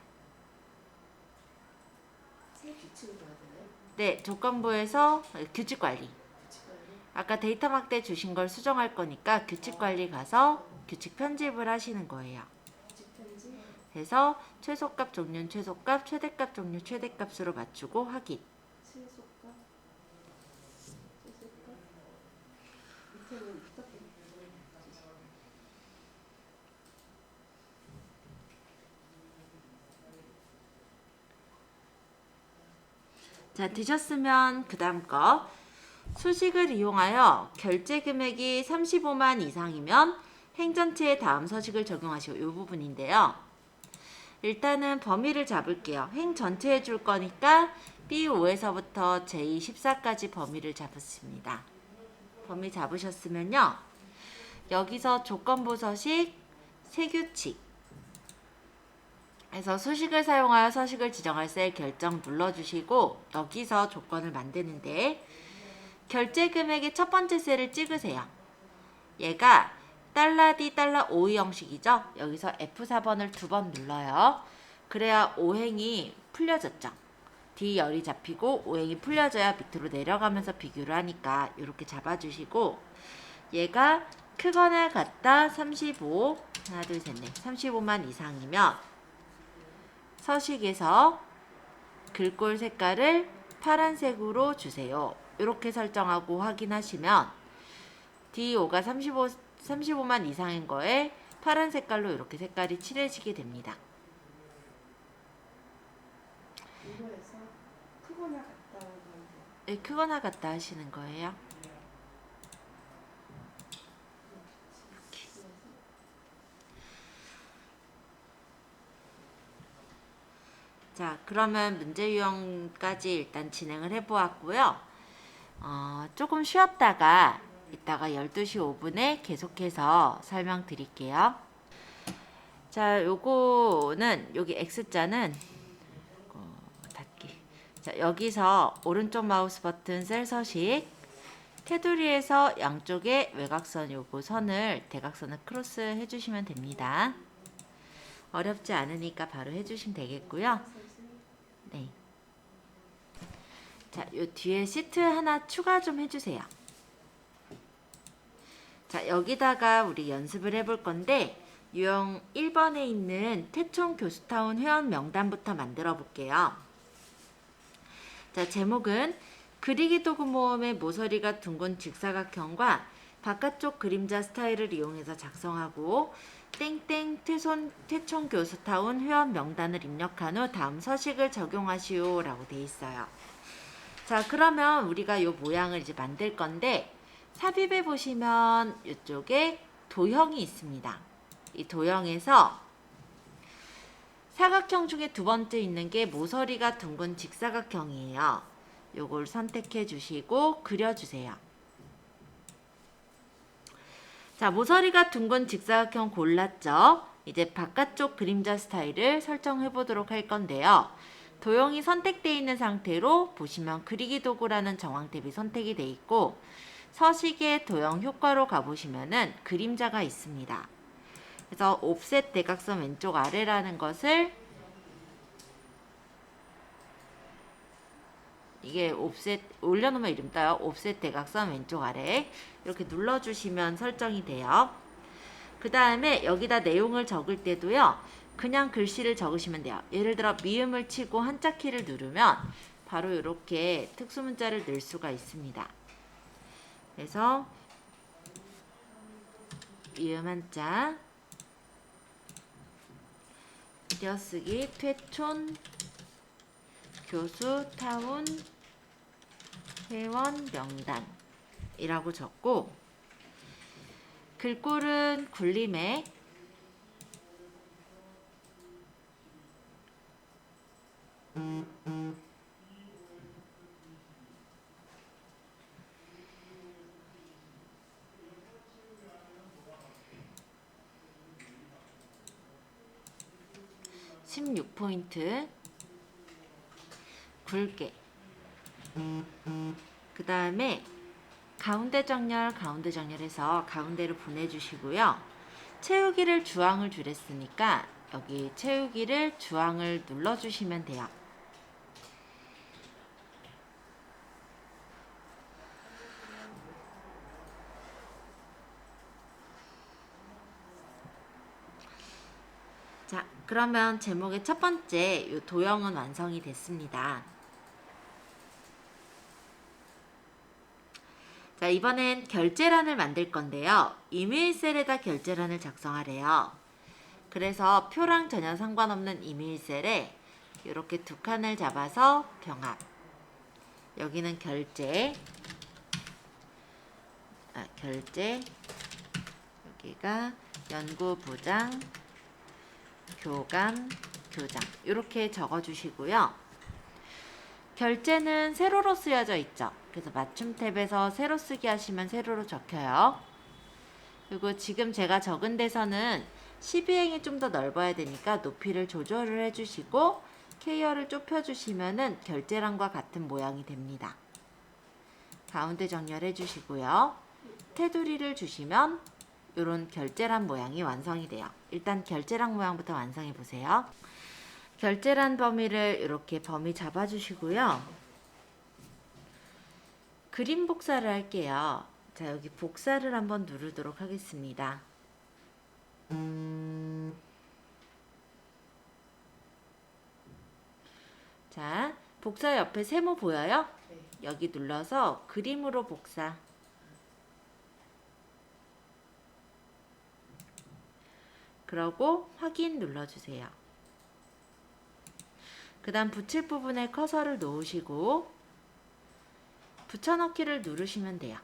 새 규칙을 봐야 되나요? 네, 조건부에서 규칙 관리. 규칙 관리. 아까 데이터 막대 주신 걸 수정할 거니까 규칙 관리 가서 규칙 편집을 하시는 거예요. 규칙 편집. 그래서 최소값 종류는 최소값, 최대값 종류 최대값으로 맞추고 확인. 최소값. 최소값. 밑에는 어떻게? 자, 되셨으면 그 다음 거. 수식을 이용하여 결제 금액이 35만 이상이면 행전체의 다음 서식을 적용하시고 이 부분인데요. 일단은 범위를 잡을게요. 행 전체 해줄 거니까 B5에서부터 J14까지 범위를 잡았습니다. 범위 잡으셨으면요. 여기서 조건부 서식, 세규칙 그래서 수식을 사용하여 서식을 지정할 셀 결정 눌러주시고 여기서 조건을 만드는데 결제 금액의 첫 번째 셀을 찍으세요. 얘가 $D $5 형식이죠. 여기서 F4번을 2번 눌러요. 그래야 오행이 풀려졌죠. D 열이 잡히고 오행이 풀려져야 밑으로 내려가면서 비교를 하니까 이렇게 잡아주시고 얘가 크거나 같다 35 하나 둘 셋 넷 35만 이상이면 서식에서 글꼴 색깔을 파란색으로 주세요. 이렇게 설정하고 확인하시면 D5가 35만 이상인 거에 파란 색깔로 이렇게 색깔이 칠해지게 됩니다. 이거에서 크거나 같다 하면 네, 크거나 같다 하시는 거예요. 자, 그러면 문제 유형까지 일단 진행을 해보았고요. 조금 쉬었다가 이따가 12시 5분에 계속해서 설명드릴게요. 자, 요거는 여기 X자는 닫기. 자, 여기서 오른쪽 마우스 버튼 셀 서식 테두리에서 양쪽에 외곽선 요거 선을 대각선을 크로스 해주시면 됩니다. 어렵지 않으니까 바로 해주시면 되겠고요. 네. 자, 요 뒤에 시트 하나 추가 좀 해주세요. 자, 여기다가 우리 연습을 해볼 건데 유형 1번에 있는 태촌 교수타운 회원 명단부터 만들어 볼게요. 자, 제목은 그리기 도구 모험의 모서리가 둥근 직사각형과 바깥쪽 그림자 스타일을 이용해서 작성하고 땡땡 태촌 교수타운 회원 명단을 입력한 후 다음 서식을 적용하시오 라고 돼 있어요. 자, 그러면 우리가 이 모양을 이제 만들 건데 삽입에 보시면 이쪽에 도형이 있습니다. 이 도형에서 사각형 중에 두 번째 있는 게 모서리가 둥근 직사각형이에요. 요걸 선택해 주시고 그려주세요. 자, 모서리가 둥근 직사각형 골랐죠? 이제 바깥쪽 그림자 스타일을 설정해 보도록 할 건데요. 도형이 선택되어 있는 상태로 보시면 그리기 도구라는 정황 탭이 선택이 되어 있고 서식의 도형 효과로 가보시면은 그림자가 있습니다. 그래서 옵셋 대각선 왼쪽 아래라는 것을 이게 옵셋 올려놓으면 이름 떠요. 옵셋 대각선 왼쪽 아래 이렇게 눌러주시면 설정이 돼요. 그 다음에 여기다 내용을 적을 때도요. 그냥 글씨를 적으시면 돼요. 예를 들어 미음을 치고 한자 키를 누르면 바로 이렇게 특수문자를 넣을 수가 있습니다. 그래서 미음 한자 띄어쓰기 퇴촌 교수 타운 회원 명단이라고 적고 글꼴은 굴림에 16포인트 굵게 그 다음에 가운데 정렬해서 가운데로 보내주시고요. 채우기를 주황을 줄였으니까 여기 채우기를 주황을 눌러주시면 돼요. 자, 그러면 제목의 첫 번째 이 도형은 완성이 됐습니다. 자, 이번엔 결제란을 만들 건데요. 이메일 셀에다 결제란을 작성하래요. 그래서 표랑 전혀 상관없는 이메일 셀에 이렇게 두 칸을 잡아서 병합. 여기는 결제. 여기가 연구부장, 교감, 교장. 이렇게 적어주시고요. 결제는 세로로 쓰여져 있죠. 그래서 맞춤 탭에서 세로 쓰기 하시면 세로로 적혀요. 그리고 지금 제가 적은 데서는 12행이 좀 더 넓어야 되니까 높이를 조절을 해주시고 K열을 좁혀주시면은 결제란과 같은 모양이 됩니다. 가운데 정렬해 주시고요. 테두리를 주시면 이런 결제란 모양이 완성이 돼요. 일단 결제란 모양부터 완성해 보세요. 결제란 범위를 이렇게 범위 잡아주시고요. 그림 복사를 할게요. 자, 여기 복사를 한번 누르도록 하겠습니다. 자, 복사 옆에 세모 보여요? 네. 여기 눌러서 그림으로 복사. 그러고 확인 눌러주세요. 그 다음 붙일 부분에 커서를 놓으시고 붙여넣기를 누르시면 돼요.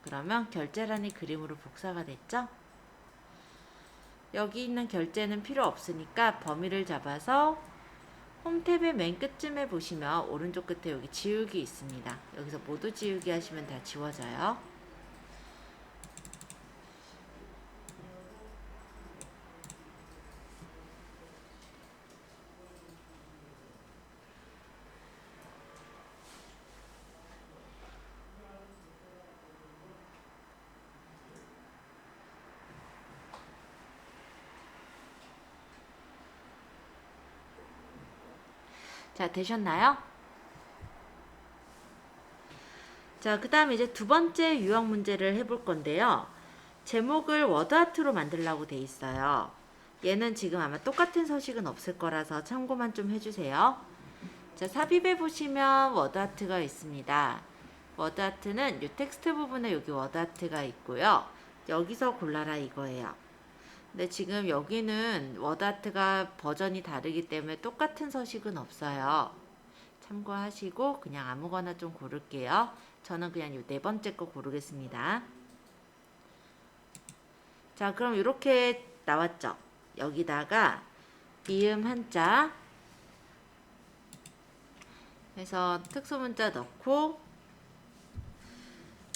그러면 결제란이 그림으로 복사가 됐죠? 여기 있는 결제는 필요 없으니까 범위를 잡아서 홈 탭의 맨 끝쯤에 보시면 오른쪽 끝에 여기 지우기 있습니다. 여기서 모두 지우기 하시면 다 지워져요. 자, 되셨나요? 자, 그 다음에 이제 두 번째 유형 문제를 해볼 건데요. 제목을 워드아트로 만들라고 돼 있어요. 얘는 지금 아마 똑같은 서식은 없을 거라서 참고만 좀 해주세요. 자, 삽입해 보시면 워드아트가 있습니다. 워드 아트는 이 텍스트 부분에 여기 워드 아트가 있고요. 여기서 골라라 이거예요. 근데 지금 여기는 워드 아트가 버전이 다르기 때문에 똑같은 서식은 없어요. 참고하시고 그냥 아무거나 좀 고를게요. 저는 그냥 이 네 번째 거 고르겠습니다. 자, 그럼 이렇게 나왔죠. 여기다가 미음 한자 해서 특수문자 넣고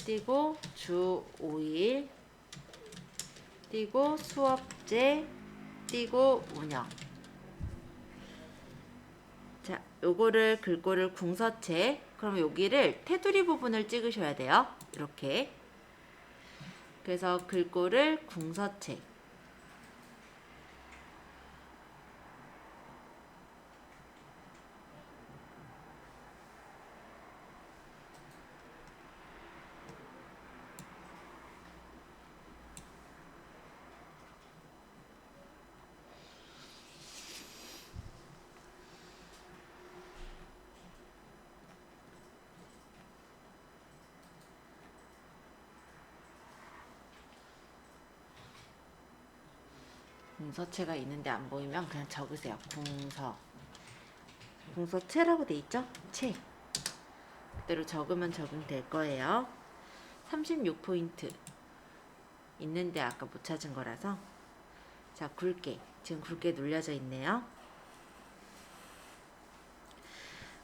띄고 주 5일 띄고 수업제 띄고 운영. 자, 요거를 글꼴을 궁서체. 그럼 여기를 테두리 부분을 찍으셔야 돼요. 이렇게. 그래서 글꼴을 궁서체. 궁서체가 있는데 안 보이면 그냥 적으세요. 궁서체라고 돼 있죠? 체. 그대로 적으면 될 거예요. 36포인트 있는데 아까 못 찾은 거라서. 자, 굵게. 지금 굵게 눌려져 있네요.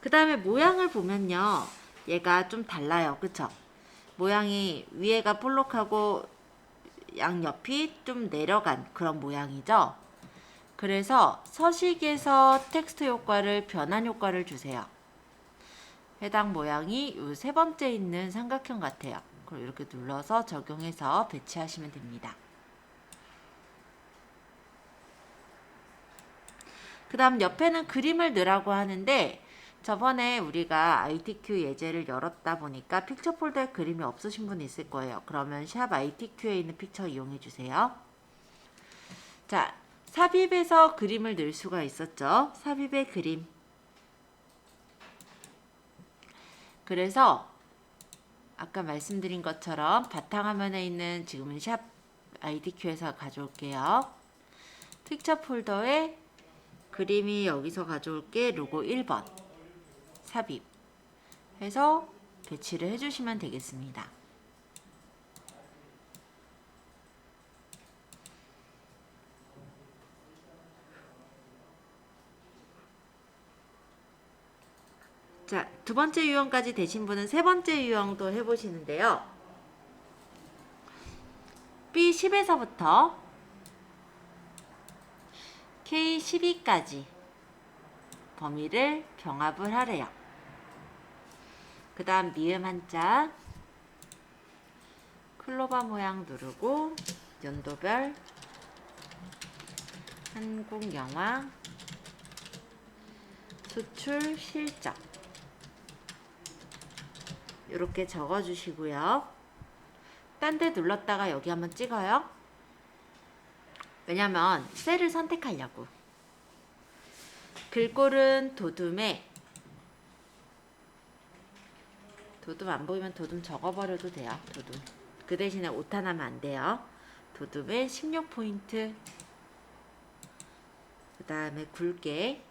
그 다음에 모양을 보면요. 얘가 좀 달라요. 그쵸? 모양이 위에가 볼록하고 양옆이 좀 내려간 그런 모양이죠. 그래서 서식에서 텍스트 효과를 변환 효과를 주세요. 해당 모양이 이 세 번째 있는 삼각형 같아요. 그럼 이렇게 눌러서 적용해서 배치하시면 됩니다. 그 다음 옆에는 그림을 넣으라고 하는데 저번에 우리가 ITQ 예제를 열었다 보니까 픽처 폴더에 그림이 없으신 분 있을 거예요. 그러면 샵 ITQ에 있는 픽처 이용해 주세요. 자, 삽입에서 그림을 넣을 수가 있었죠. 삽입의 그림. 그래서 아까 말씀드린 것처럼 바탕화면에 있는 지금은 샵 ITQ에서 가져올게요. 픽처 폴더에 그림이 여기서 가져올게 로고 1번 삽입 해서 배치를 해주시면 되겠습니다. 자, 두 번째 유형까지 되신 분은 세 번째 유형도 해보시는데요. B10에서부터 K12까지 범위를 병합을 하래요. 그 다음 미음 한자 클로바 모양 누르고 연도별 한국 영화 수출 실적 이렇게 적어주시고요. 딴 데 눌렀다가 여기 한번 찍어요. 왜냐면 셀을 선택하려고. 글꼴은 도둠에 도둠 안 보이면 도둠 적어버려도 돼요. 도둠. 그 대신에 오타나면 안 돼요. 도둠에 16포인트. 그 다음에 굵게.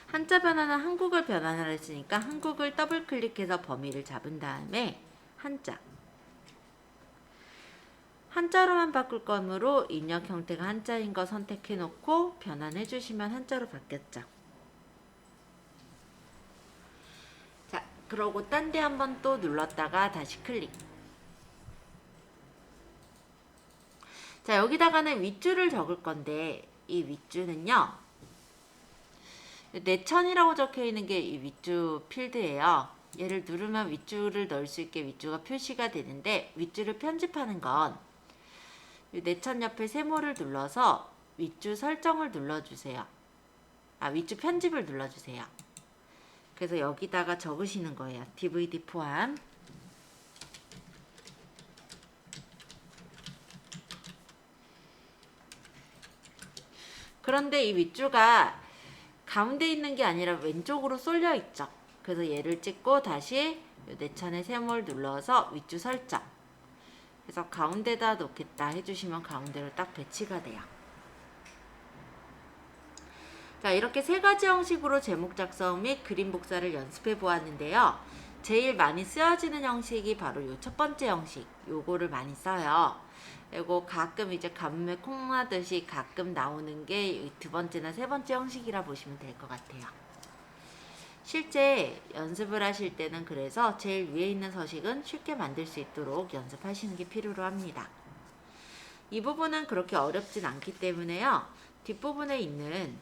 한자 변화는 한국을 변환을 했으니까 한국을 더블 클릭해서 범위를 잡은 다음에 한자. 한자로만 바꿀 거므로 입력 형태가 한자인 거 선택해 놓고 변환해 주시면 한자로 바뀌었죠. 자, 그러고 딴 데 한번 또 눌렀다가 다시 클릭. 자, 여기다가는 윗줄을 적을 건데 이 윗줄은요. 내천이라고 적혀 있는 게 이 윗줄 필드예요. 얘를 누르면 윗줄을 넣을 수 있게 윗줄가 표시가 되는데 윗줄을 편집하는 건 내천 옆에 세모를 눌러서 윗줄 설정을 눌러주세요. 윗줄 편집을 눌러주세요. 그래서 여기다가 적으시는 거예요. DVD 포함. 그런데 이 윗줄가 가운데 있는 게 아니라 왼쪽으로 쏠려 있죠. 그래서 얘를 찍고 다시 요 내천의 세모를 눌러서 윗줄 설정. 그래서 가운데다 놓겠다 해주시면 가운데로 딱 배치가 돼요. 자, 이렇게 세 가지 형식으로 제목 작성 및 그림 복사를 연습해 보았는데요. 제일 많이 쓰여지는 형식이 바로 요 첫 번째 형식, 요거를 많이 써요. 그리고 가끔 이제 가뭄에 콩나듯이 가끔 나오는 게 두 번째나 세 번째 형식이라 보시면 될 것 같아요. 실제 연습을 하실 때는 그래서 제일 위에 있는 서식은 쉽게 만들 수 있도록 연습하시는 게 필요로 합니다. 이 부분은 그렇게 어렵진 않기 때문에요. 뒷부분에 있는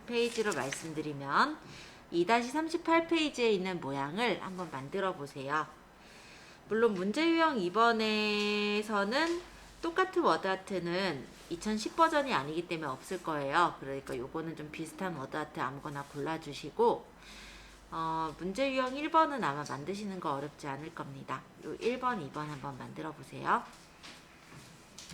페이지로 말씀드리면 2-38페이지에 있는 모양을 한번 만들어 보세요. 물론 문제 유형 2번에서는 똑같은 워드아트는 2010 버전이 아니기 때문에 없을 거예요. 그러니까 요거는 좀 비슷한 워드아트 아무거나 골라주시고 문제 유형 1번은 아마 만드시는 거 어렵지 않을 겁니다. 요 1번, 2번 한번 만들어 보세요.